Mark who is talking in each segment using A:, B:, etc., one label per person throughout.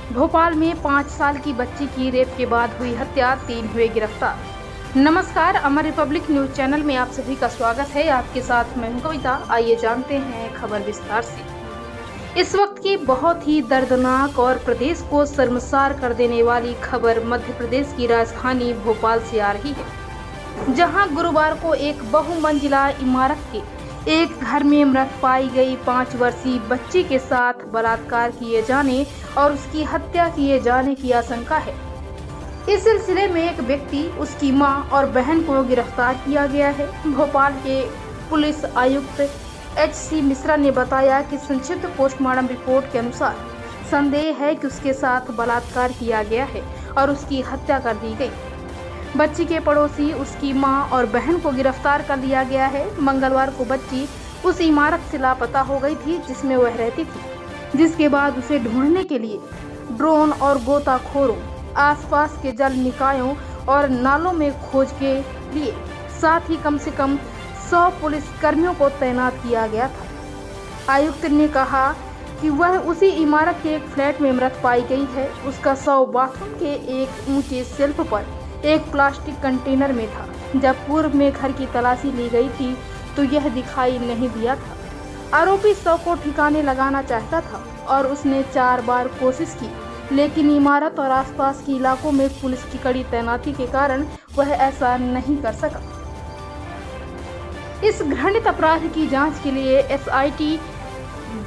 A: भोपाल में 5 साल की बच्ची की रेप के बाद हुई हत्या, 3 हुए गिरफ्तार। नमस्कार, अमर रिपब्लिक न्यूज चैनल में आप सभी का स्वागत है। आपके साथ मैं हूं कविता। आइए जानते हैं खबर विस्तार से। इस वक्त की बहुत ही दर्दनाक और प्रदेश को शर्मसार कर देने वाली खबर मध्य प्रदेश की राजधानी भोपाल से आ रही है, जहां गुरुवार को एक बहुमंजिला इमारत के एक घर में मृत पाई गई 5 वर्षीय बच्ची के साथ बलात्कार किए जाने और उसकी हत्या किए जाने की आशंका है। इस सिलसिले में एक व्यक्ति, उसकी मां और बहन को गिरफ्तार किया गया है। भोपाल के पुलिस आयुक्त HC मिश्रा ने बताया कि संक्षिप्त पोस्टमार्टम रिपोर्ट के अनुसार संदेह है कि उसके साथ बलात्कार किया गया है और उसकी हत्या कर दी गई। बच्ची के पड़ोसी, उसकी मां और बहन को गिरफ्तार कर लिया गया है। मंगलवार को बच्ची उस इमारत से लापता हो गई थी जिसमें वह रहती थी, जिसके बाद उसे ढूंढने के लिए ड्रोन और गोताखोरों, आसपास के जल निकायों और नालों में खोज के लिए साथ ही कम से कम 100 पुलिस कर्मियों को तैनात किया गया था। आयुक्त ने कहा कि वह उसी इमारत के एक फ्लैट में मृत पाई गई है। उसका शव बाथरूम के एक ऊंचे शेल्फ पर एक प्लास्टिक कंटेनर में था। जब पूर्व में घर की तलाशी ली गई थी तो यह दिखाई नहीं दिया था। आरोपी शव को ठिकाने लगाना चाहता था और उसने 4 बार कोशिश की, लेकिन इमारत और आसपास के इलाकों में पुलिस की कड़ी तैनाती के कारण वह ऐसा नहीं कर सका। इस घृणित अपराध की जांच के लिए SIT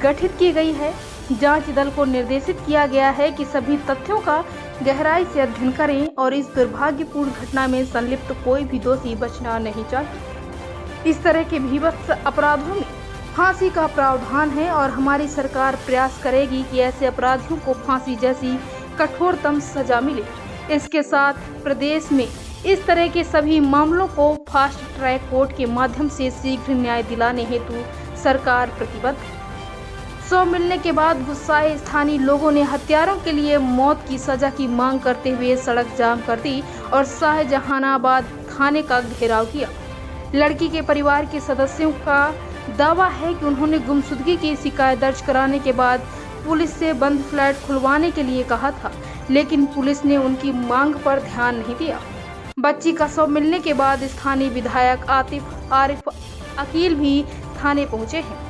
A: गठित की गई है। जांच दल को निर्देशित किया गया है कि सभी तथ्यों का गहराई से अध्ययन करें और इस दुर्भाग्यपूर्ण घटना में संलिप्त कोई भी दोषी बचना नहीं चाहिए। इस तरह के भीभत्स अपराधों में फांसी का प्रावधान है और हमारी सरकार प्रयास करेगी कि ऐसे अपराधियों को फांसी जैसी कठोरतम सजा मिले। इसके साथ प्रदेश में इस तरह के सभी मामलों को फास्ट ट्रैक कोर्ट के माध्यम से शीघ्र न्याय दिलाने हेतु सरकार प्रतिबद्ध है। शव मिलने के बाद गुस्साए स्थानीय लोगों ने हत्यारों के लिए मौत की सजा की मांग करते हुए सड़क जाम कर दी और शाहजहानाबाद थाने का घेराव किया। लड़की के परिवार के सदस्यों का दावा है कि उन्होंने गुमशुदगी की शिकायत दर्ज कराने के बाद पुलिस से बंद फ्लैट खुलवाने के लिए कहा था, लेकिन पुलिस ने उनकी मांग पर ध्यान नहीं दिया। बच्ची का शव मिलने के बाद स्थानीय विधायक आरिफ अकील भी थाने पहुंचे हैं।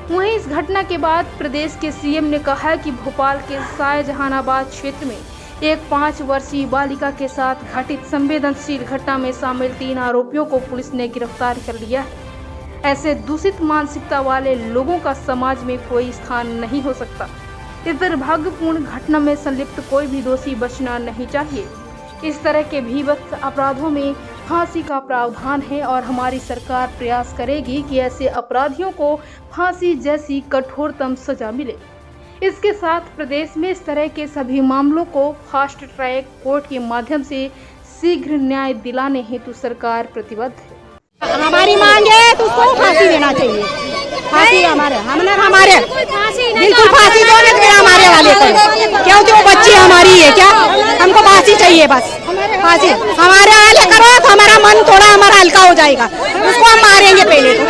A: वहीं इस घटना के बाद प्रदेश के CM ने कहा कि भोपाल के शाहजहानाबाद क्षेत्र में एक 5 वर्षीय बालिका के साथ घटित संवेदनशील घटना में शामिल 3 आरोपियों को पुलिस ने गिरफ्तार कर लिया है। ऐसे दूषित मानसिकता वाले लोगों का समाज में कोई स्थान नहीं हो सकता। इस दुर्भाग्यपूर्ण घटना में संलिप्त कोई भी दोषी बचना नहीं चाहिए। इस तरह के भीभत्स अपराधों में फांसी का प्रावधान है और हमारी सरकार प्रयास करेगी कि ऐसे अपराधियों को फांसी जैसी कठोरतम सजा मिले। इसके साथ प्रदेश में इस तरह के सभी मामलों को फास्ट ट्रैक कोर्ट के माध्यम से शीघ्र न्याय दिलाने हेतु सरकार प्रतिबद्ध है।
B: हमारी मांग है तो उसको फांसी देना चाहिए। फांसी हमारे बिल्कुल फांसी दो हमारे वाले को, क्योंकि वो बच्ची हमारी है। क्या हमको फांसी चाहिए, बस फांसी हमारे वाले करो तो हमारा मन थोड़ा हमारा हल्का हो जाएगा। उसको हम मारेंगे, पहले तो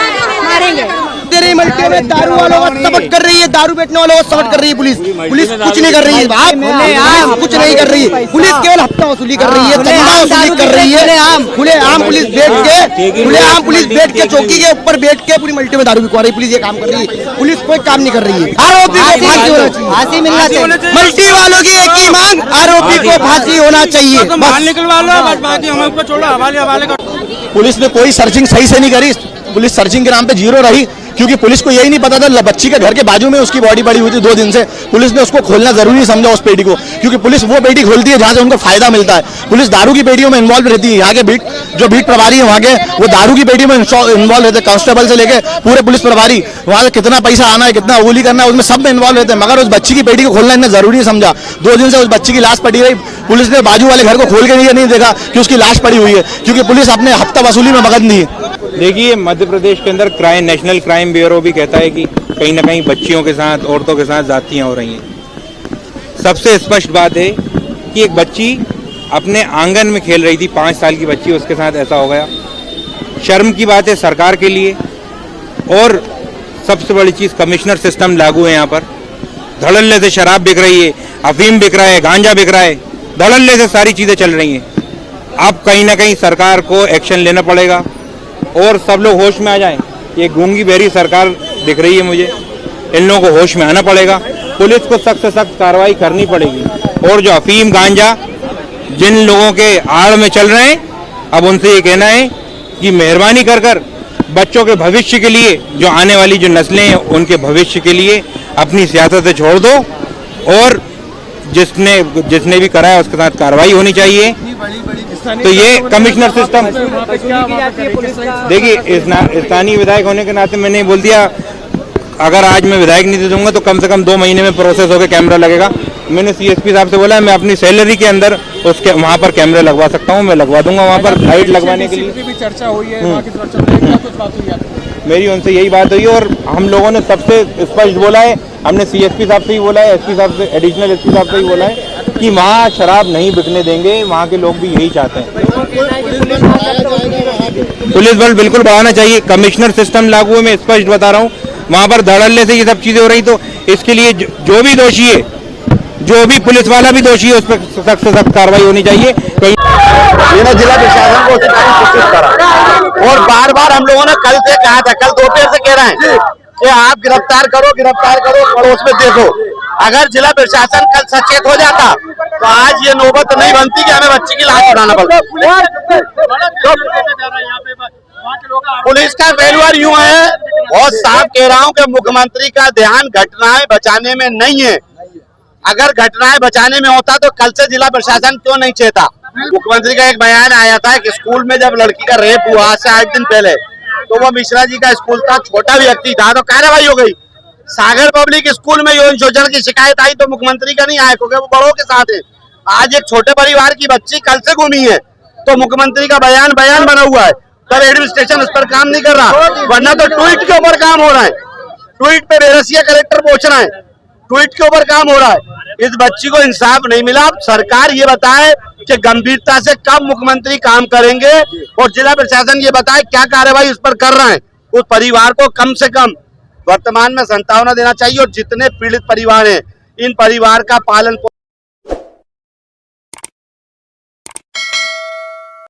B: मारेंगे।
C: मल्टी में दारू वालों को सपोर्ट कर रही है, दारू बेचने वालों को सपोर्ट कर रही है पुलिस। पुलिस कुछ नहीं कर रही है, कुछ नहीं कर रही है। पुलिस केवल हफ्ता वसूली कर रही है, चंदा वसूली कर रही है। खुलेआम पुलिस बैठ के चौकी के ऊपर बैठ के पूरी मल्टी में दारू बिकवा रही है। पुलिस ये काम कर रही है, पुलिस कोई काम नहीं कर रही है। आरोपी को फांसी होना चाहिए, फांसी मिलना चाहिए। मल्टी वालों की एक ही मांग, आरोपी को फांसी होना चाहिए।
D: निकलवा लो, बाकी हमें ऊपर छोड़ो, हवाले कर।
E: पुलिस ने कोई सर्चिंग सही से नहीं करी। पुलिस सर्चिंग के नाम पे 0 रही, क्योंकि पुलिस को यही नहीं पता था बच्ची के घर के बाजू में उसकी बॉडी पड़ी हुई थी 2 दिन से। पुलिस ने उसको खोलना जरूरी समझा उस पेटी को, क्योंकि पुलिस वो पेटी खोलती है जहां से उनको फायदा मिलता है। पुलिस दारू की पेटियों में इन्वॉल्व रहती है। यहाँ के जो बीट प्रभारी है वहाँ के, वो दारू की पेटी में इन्वॉल्व रहते हैं। कांस्टेबल से लेके पूरे पुलिस प्रभारी, वहाँ से कितना पैसा आना है, कितना वसूली करना है, उसमें सब में इन्वॉल्व रहते हैं। मगर उस बच्ची की पेटी को खोलना इन्हें जरूरी समझा। 2 दिन से उस बच्ची की लाश पड़ी रही। पुलिस ने बाजू वाले घर को खोल के नहीं देखा कि उसकी लाश पड़ी हुई है, क्योंकि पुलिस अपने हफ्ता वसूली में मगन नहीं है।
D: देखिए, मध्य प्रदेश के अंदर नेशनल क्राइम ब्यूरो भी कहता है कि कहीं ना कहीं बच्चियों के साथ, औरतों के साथ ज्यादतियां हो रही हैं। सबसे स्पष्ट बात है कि एक बच्ची अपने आंगन में खेल रही थी, 5 साल की बच्ची, उसके साथ ऐसा हो गया। शर्म की बात है सरकार के लिए। और सबसे बड़ी चीज, कमिश्नर सिस्टम लागू है यहाँ पर। धड़ल्ले से शराब बिक रही है, अफीम बिक रहा है, गांजा बिक रहा है, धड़ल्ले से सारी चीजें चल रही हैं। अब कहीं ना कहीं सरकार को एक्शन लेना पड़ेगा और सब लोग होश में आ जाएं। ये गूंगी बहरी सरकार दिख रही है मुझे, इन लोगों को होश में आना पड़ेगा। पुलिस को सख्त से सख्त कार्रवाई करनी पड़ेगी और जो अफीम गांजा जिन लोगों के आड़ में चल रहे हैं, अब उनसे ये कहना है कि मेहरबानी कर कर बच्चों के भविष्य के लिए, जो आने वाली जो नस्लें हैं उनके भविष्य के लिए अपनी सियासत छोड़ दो और जिसने भी करा है उसके साथ कार्रवाई होनी चाहिए। तो ये कमिश्नर सिस्टम, देखिए स्थानीय विधायक होने के नाते मैंने बोल दिया, अगर आज मैं विधायक नहीं दे दूंगा तो कम से कम 2 महीने में प्रोसेस होकर कैमरा लगेगा। मैंने सीएसपी साहब से बोला है मैं अपनी सैलरी के अंदर उसके वहाँ पर कैमरे लगवा सकता हूँ, मैं लगवा दूंगा वहाँ पर लाइट लगवाने के लिए।
F: भी चर्चा हुई है, वहाँ की सुरक्षा को लेकर कुछ बात हुई है?
D: मेरी उनसे यही बात हुई और हम लोगों ने सबसे स्पष्ट बोला है, हमने सीएसपी साहब से ही बोला है, एसपी साहब से, एडिशनल एसपी साहब से ही बोला है कि वहाँ शराब नहीं बिकने देंगे। वहाँ के लोग भी यही चाहते हैं। पुलिस बल बिल्कुल बढ़ाना चाहिए, कमिश्नर सिस्टम लागू है, मैं स्पष्ट बता रहा हूँ। वहाँ पर धड़ल्ले से ये सब चीजें हो रही, तो इसके लिए जो भी दोषी है, जो भी पुलिस वाला भी दोषी है, उस पर सख्त से सख्त कार्रवाई होनी चाहिए।
E: जिला प्रशासन को कोशिश करा और बार बार हम लोगों ने कल से कहा था, कल दोपहर से कह रहे हैं कि आप गिरफ्तार करो, पड़ोस में देखो। अगर जिला प्रशासन कल सचेत हो जाता तो आज ये नौबत नहीं बनती कि हमें बच्ची की लाश उड़ाना पड़ता। पुलिस का फेल्यूर यूं है, बहुत साफ कह रहा हूं कि मुख्यमंत्री का ध्यान घटनाएं बचाने में नहीं है। अगर घटनाएं बचाने में होता तो कल से जिला प्रशासन क्यों नहीं चेता। मुख्यमंत्री का एक बयान आया था कि स्कूल में जब लड़की का रेप हुआ आज से 8 दिन पहले, तो वो मिश्रा जी का स्कूल था, छोटा व्यक्ति था, तो कार्रवाई हो गई। सागर पब्लिक स्कूल में यौन शोषण की शिकायत आई तो मुख्यमंत्री का नहीं आया क्योंकि वो बड़ों के साथ है। आज एक छोटे परिवार की बच्ची कल से घूमी है तो मुख्यमंत्री का बयान बना हुआ है, तब एडमिनिस्ट्रेशन उस पर काम नहीं कर रहा, वरना तो ट्वीट के ऊपर काम हो रहा है। ट्वीट पे बेरसिया कलेक्टर पहुंच रहा है, ट्वीट के ऊपर काम हो रहा है। इस बच्ची को इंसाफ नहीं मिला। सरकार ये बताए कि गंभीरता से कब मुख्यमंत्री काम करेंगे और जिला प्रशासन ये बताए क्या कार्रवाई उस पर कर रहा है। उस परिवार को कम से कम वर्तमान में सांत्वना देना चाहिए और जितने पीड़ित परिवार हैं इन परिवार का पालन